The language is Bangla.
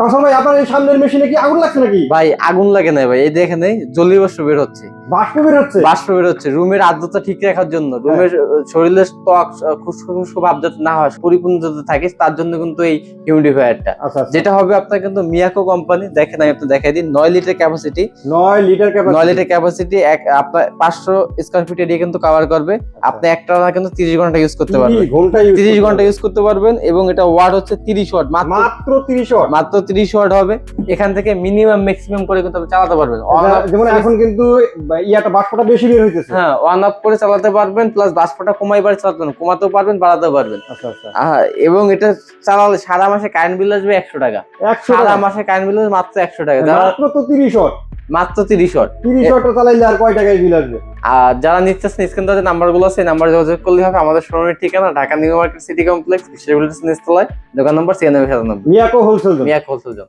কাসম ভাই আপনার এই সামনের মেশিনে কি আগুন লাগছে নাকি? ভাই আগুন লাগে না ভাই, এই দেখেন এই জলীয় বাষ্প বের হচ্ছে, বাষ্প বের হচ্ছে। বাষ্প বের হচ্ছে রুমের আর্দ্রতা ঠিক রাখার জন্য, রুমের শরীরের ত্বক খুশখুশ খুশখু ভাব যাতে না হয়, পরিপূর্ণ যাতে থাকে তার জন্য কিন্তু এই হিউমিডিফায়ারটা। যেটা হবে আপনার কিন্তু মিয়াকো কোম্পানি, দেখেন আমি আপনাকে দেখাই দিই। 9 লিটার ক্যাপাসিটি, 9 লিটার ক্যাপাসিটি আপনার 500 স্কয়ার ফিট এরিয়া কিন্তু কভার করবে। আপনি একটা না কিন্তু 30 ঘন্টা ইউজ করতে পারবেন, 30 ঘন্টা ইউজ করতে পারবেন। এবং এটা ওয়াট হচ্ছে 30 ওয়াট, মাত্র 30 ওয়াট, মাত্র 30 ওয়াট হবে। এখান থেকে মিনিমাম ম্যাক্সিমাম করে কিন্তু আপনি চালাতে পারবেন। যেমন এখন কিন্তু ইয়াটা বাষ্পটা বেশি বের হইতেছে, হ্যাঁ অন অফ করে চালাতে পারবেন, প্লাস বাষ্পটা কমাইবার চালাতে পারবেন, কমাতেও পারবেন বাড়াতেও পারবেন। আচ্ছা আচ্ছা। এবং এটা চালালে সারা মাসে কারেন্ট বিল আসবে 100 টাকা, সারা মাসে কারেন্ট বিল আসবে মাত্র 100 টাকা। মাত্র তো 30 ওয়াট, মাত্র 30 ওয়াট, 30 ওয়াট চালাইলে আর কয় টাকায় বিল আসবে? আর যারা নিচ্ছে স্ক্রিনে যে নাম্বারগুলো আছে, নাম্বার যোগাযোগ করলে হবে। আমাদের শোরুমের ঠিকানা Dhaka new market city complex, বিশ্ববিদ্যালয় নিচতলায়, দোকান নম্বর 96 মিয়াকো হোলসেল। মিয়াকো হোলসেল।